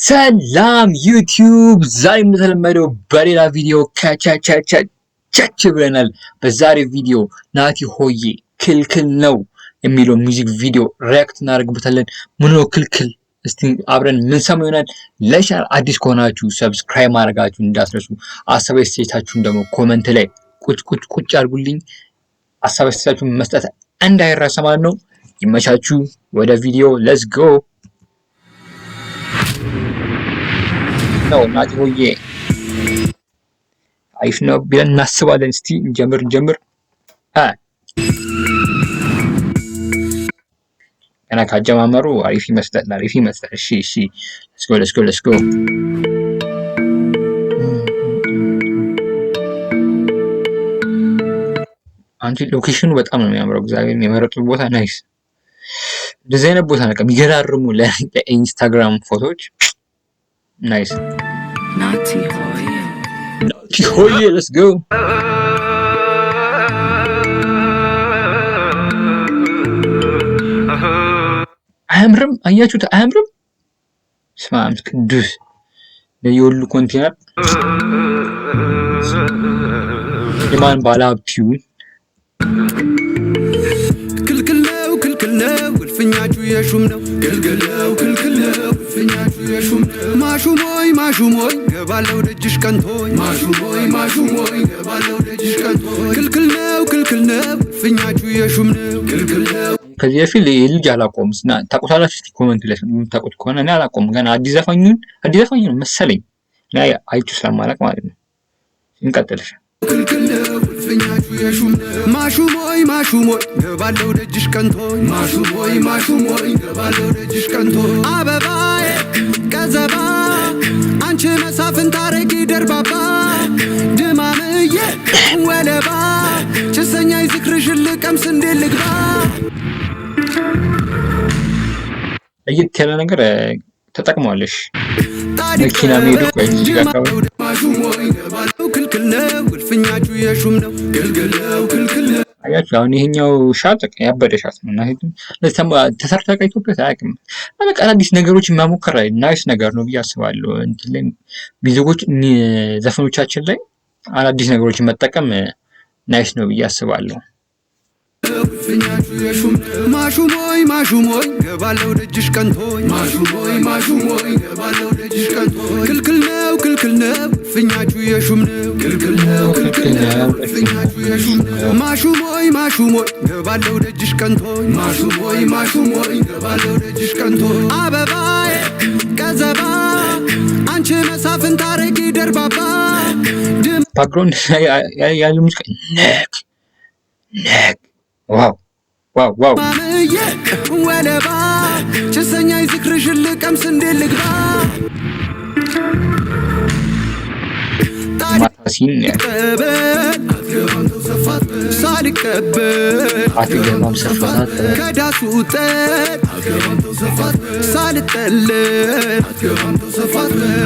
ሰላም ዩቲዩብ ዛሬ እንደተለመደው በሌላ ቪዲዮ ከቻች ብለናል። በዛሬ ቪዲዮ ናቲ ሆዬ ክልክል ነው የሚለው ሚውዚክ ቪዲዮ ሪያክት እናደርግበታለን። ምን ነው ክልክል? እስቲ አብረን ምን ሰማው ይሆናል። ለቻናል አዲስ ከሆናችሁ ሰብስክራይብ ማድረጋችሁን እንዳትረሱ። ሀሳብ አስተያየታችሁን ደግሞ ኮሜንት ላይ ቁጭ አድርጉልኝ። ሀሳብ አስተያየታችሁን መስጠት እንዳይረሳ ማለት ነው። ይመቻችሁ። ወደ ቪዲዮ ሌትስ ጎ። ነው ናቲ ሆዬ አሪፍ ነው ብለን እናስባለን። እስቲ እንጀምር ገና ካጀማመሩ አሪፍ ይመስላል። እሺ ሌትስ ጎ አንቺ ሎኬሽኑ በጣም ነው የሚያምረው። እግዚአብሔር የመረጡት ቦታ ናይስ። እንደዚህ አይነት ቦታ ነው የሚገራርሙ ለኢንስታግራም ፎቶዎች ናይስ። ናቲ ሆዬ ሌትስ ጎ። አያምርም? አያችሁት? አያምርም? ስማም ቅዱስ ለየሁሉ ኮንቴነር የማን ባለሀብት ይሁን? ክልክል ነው እልፍኛችሁ የሹም ነው። ክልክል ነው እልፍኛችሁ የሹም ነው። ማሹሞይ ገባለው ደጅሽ ቀንቶኝ። ማሹሞይ ገባለው ደጅሽ ቀንቶኝ። ክልክል ነው እልፍኛችሁ የሹም ነው። ክልክል ነው። ከዚህ በፊት ልጅ አላቆም ታውቁታላችሁ። እስቲ ኮሜንት ላይ የምታውቁት ከሆነ እኔ አላቆም ገና አዲስ ዘፋኝ ነው መሰለኝ ላይ አይቼው ስለማላውቅ ማለት ነው። እንቀጥል። ክልክል ነው እልፍኛችሁ የሹም ነው። ማሹሞይ ገባለው ደጅሽ ቀንቶኝ። ማሹሞይ ገባለው ደጅሽ ቀንቶኝ። አበባዬ ቀዘባ አንቺ መሳፍንት ታረቂ ደርባባ ድማምዬ ወለባ ጭሰኛይ ዝክርሽን ልቀምስ እንዴት ልግባ። ለየት ያለ ነገር ተጠቅመዋለሽ። መኪና ሄዱ ክልክል ነው እልፍኛችሁ የሹም ነው። ክልክል ነው። አያችሁ አሁን ይሄኛው ሻት ያበደ ሻት ነው እና ተሰርታ ኢትዮጵያ አያውቅም። በቃ አዲስ ነገሮችን መሞከር ናይስ ነገር ነው ብዬ አስባለሁ። እንትን ላይ ቢዘጎች ዘፈኖቻችን ላይ አዳዲስ ነገሮችን መጠቀም ናይስ ነው ብዬ አስባለሁ። ማሹሞይ ገባለው ደጅሽ ቀንቶኝ። ማሹሞይ ገባለው ደጅሽ ቀንቶኝ። ክልክል ነው እልፍኛችሁ የሹም ነው። ክልክል ነው እልፍኛችሁ የሹም ነው። ማሹሞይ ገባለው ደጅሽ ቀንቶኝ። ማሹሞይ ገባለው ደጅሽ ቀንቶኝ። አበባዬ ቀዘባ አንቺ መሳፍንት ታረቂ ደርባባ ባክግራውንድ ያለው ሙዚቃ ነክ ዋው ወለባ ጭሰኛይ ዝክርሽን ልቀምስ እንዴት ልግባ። ሳልቀበል ከዳሱ ጠት ሳልጠለል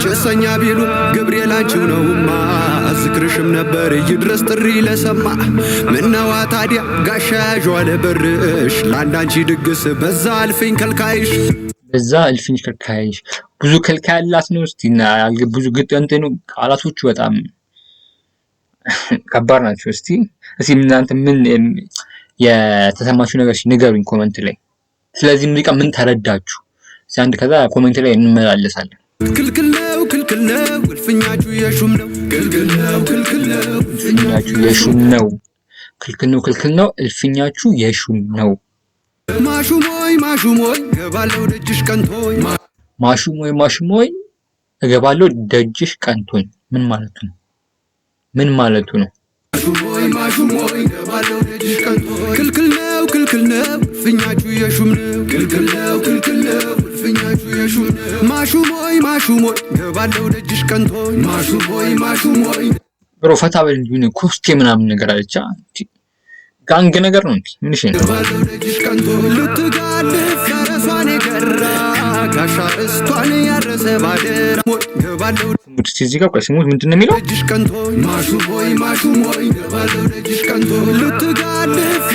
ጭሰኛ ቢሉ ገብርኤል አንቺው ነውማ ዝክርሽም ነበር ይድረስ ጥሪ ለሰማ። ምነዋ ታዲያ ጋሻ ያዥዋለ በርሽ ለአንዳንቺ ድግስ በዛ እልፍኝ ከልካይሽ ብዙ ከልካይ ያላት ነው። እስቲ ብዙ ግጥንት ነው ቃላቶቹ በጣም ከባድ ናቸው። እስቲ እናንተ ምን የተሰማችሁ ነገር ንገሩኝ ኮሜንት ላይ። ስለዚህ ሙዚቃ ምን ተረዳችሁ? አንድ ከዛ ኮሜንት ላይ እንመላለሳለን። ክልክል ነው እልፍኛችሁ የሹም ነው። ክልክል ነው እልፍኛችሁ የሹም ነው። ክልክል ነው እልፍኛችሁ የሹም ነው። ማሹሞይ ገባለው ደጅሽ ቀንቶኝ። ማሹሞይ እገባለው ደጅሽ ቀንቶኝ ምን ማለቱ ነው? ማሹሞይ ገባለው ደጅሽ ቀንቶኝ። ክልክል ነው እልፍኛችሁ የሹም ነው። ክልክል ነው እልፍኛችሁ የሹም ነው። ማሹሞይ ገባለው ደጅሽ ቀንቶኝ። ማሹሞይ ብሮ ፈታ በል እንጂ ኮስቴ ምናምን ነገር አለቻ ጋንግ ነገር ነው እንዴ? ምንሽ ነው? ገባለው ደጅሽ ቀንቶኝ። ልትጋልፍ ፈረሷን የገራ ጋሻ እስቷን ያረሰ ባደራ ገባለው እዚህ ጋር ስሙት ምንድን ነው የሚለው? ደጅሽ ቀንቶኝ። ማሹሞይ ገባለው ደጅሽ ቀንቶኝ። ልትጋልፍ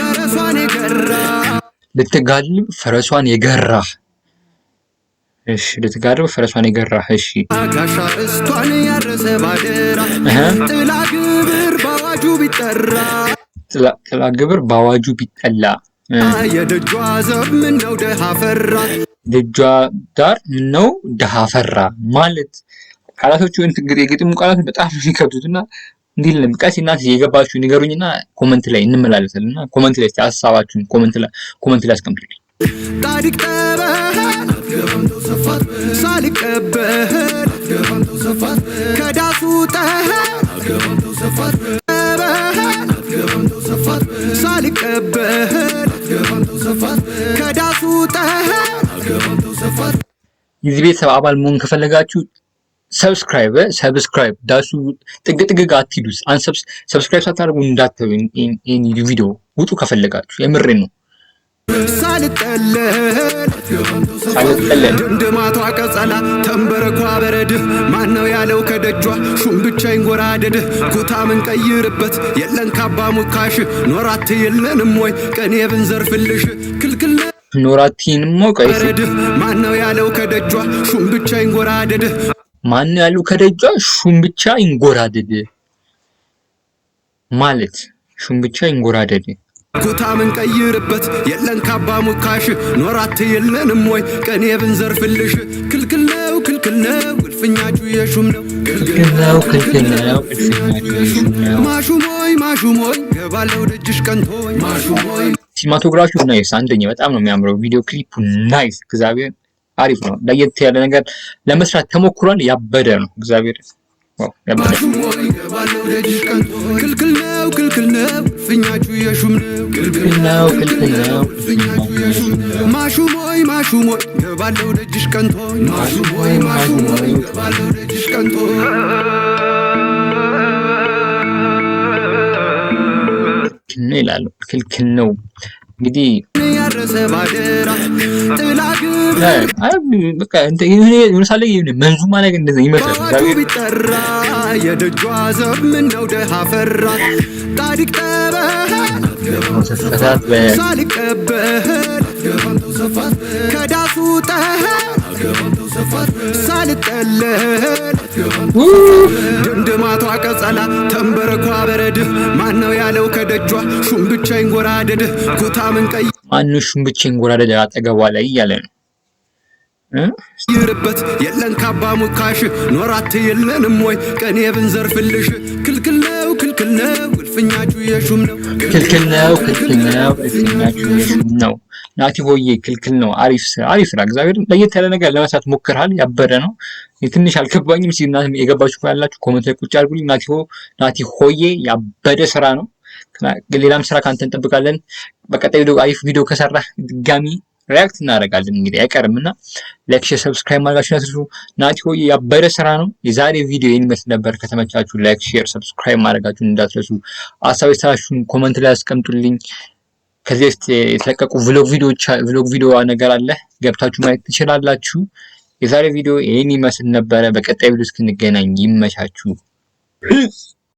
ፈረሷን የገራ እሺ ልትጋርብ ፈረሷን የገራ እሺ ጋሻ ርስቷን ያረሰ ባደራ ጥላ ግብር ባዋጁ ቢጠራ ጥላ ግብር ባዋጁ ቢጠላ የደጇ ዘብ ምነው ደሃ ፈራ ደጇ ዳር ምነው ደሃ ፈራ ማለት ቃላቶቹ እንግዲህ የግጥሙ ቃላት በጣም የሚከብዱትና እንዲህ ለምቀስ እናንተ የገባችሁ ንገሩኝና ኮሜንት ላይ እንመላለሳለንና ኮሜንት ላይ ሐሳባችሁን ኮሜንት ላይ አስቀምጡልኝ። ጣዲቅ ጠበል ሰፋት ሳልቀበል ከዳሱ ጠህ ሰፋት ሳልቀበል ከዳሱ ጠህ የዚህ ቤተሰብ አባል መሆን ከፈለጋችሁ ሰብስክራይብ ዳሱ ጥግ አትሂዱ። ሰብስክራይብ ሳታደርጉ እንዳትተው ይሄን ቪዲዮ ውጡ ከፈለጋችሁ የምሬን ነው። ሳልጠለል ድምድማቷ ቀጸላ ተንበረኳ በረድ ማነው ያለው ከደጇ ሹም ብቻ ይንጎራደድ ኩታ ምን ቀይርበት የለን ካባ ሙካሽ ኖራት የለንም ወይ ቀኔ ብንዘርፍልሽ ክልክል ኖራቲንም ሞቀይስ ማነው ያለው ከደጇ ሹም ብቻ ይንጎራደድ ማነው ያለው ከደጇ ሹም ብቻ ይንጎራደድ ማለት ሹም ብቻ ይንጎራደድ ኩታ ምን ቀይርበት የለን ካባ ሙካሽ ኖራት የለንም ወይ ቀኔ ብንዘርፍልሽ ክልክል ነው እልፍኛችሁ የሹም ነው ክልክል ነው ማሹሞይ ገባለው ደጅሽ ቀንቶኝ ማሹሞይ ሲማቶግራፊው ናይስ አንደኛ በጣም ነው የሚያምረው። ቪዲዮ ክሊፑ ናይስ እግዚአብሔር አሪፍ ነው። ለየት ያለ ነገር ለመስራት ተሞክሯል። ያበደ ነው እግዚአብሔር ዋው ያበደ ክልክል ነው ፍኛችሁ የሹም ነው ክልክል ነው ማሹሞይ ገባለው ደጅሽ ቀንቶኝ ማሹሞይ ገባለው ደጅሽ ቀንቶኝ ይላሉ ክልክል ነው እንግዲህ ያረሰ ባደራ ጥላ በቃ ለምሳሌ መንዙማ ነገር እንደዚህ ይመስላል። ቢጠራ የደጇ ዘብ ምነው ደሃ ፈራ ጣዲቅ ጠበል ሳልቀበል ከዳሱ ጠህ ሳልጠለል ድምድማቷ ቀጸላ ተንበረኳ በረድ ማነው ያለው ከደጇ ሹም ብቻ ይንጎራደድ ኩታ ምን ቀይ ማነው ሹም ብቻ ይንጎራደድ አጠገቧ ላይ እያለ ነው ይርበት የለን ካባ ሙካሽ ኖራት የለንም ወይ ቀኔ ብንዘርፍልሽ ክልክል ነው እልፍኛችሁ የሹም ነው ክልክል ነው እልፍኛችሁ የሹም ነው። ናቲ ሆዬ ክልክል ነው። አሪፍ ስራ እግዚአብሔር ለየት ያለ ነገር ለመስራት ሞክራል። ያበደ ነው። ትንሽ አልገባኝም። ሲናት የገባችሁ ካላችሁ ኮሜንት ላይ ቁጭ አድርጉልኝ። ናቲ ሆዬ ያበደ ስራ ነው። ሌላም ስራ ካንተ እንጠብቃለን። በቀጣይ ቪዲዮ አሪፍ ቪዲዮ ከሰራህ ድጋሚ ሪያክት እናደርጋለን እንግዲህ አይቀርምና ላይክ ሼር ሰብስክራይብ ማድረጋችሁን አትርሱ። ናቲ ሆዬ ያበደ ስራ ነው። የዛሬ ቪዲዮ ይሄን ይመስል ነበር። ከተመቻችሁ ላይክ ሼር ሰብስክራይብ ማድረጋችሁን እንዳትረሱ። አሳቤታችሁን ኮሜንት ላይ አስቀምጡልኝ። ከዚህ በፊት የተለቀቁ ቪሎግ ቪዲዮ ነገር አለ ገብታችሁ ማየት ትችላላችሁ። የዛሬ ቪዲዮ ይሄን ይመስል ነበረ። በቀጣይ ቪዲዮ እስክንገናኝ ይመቻችሁ።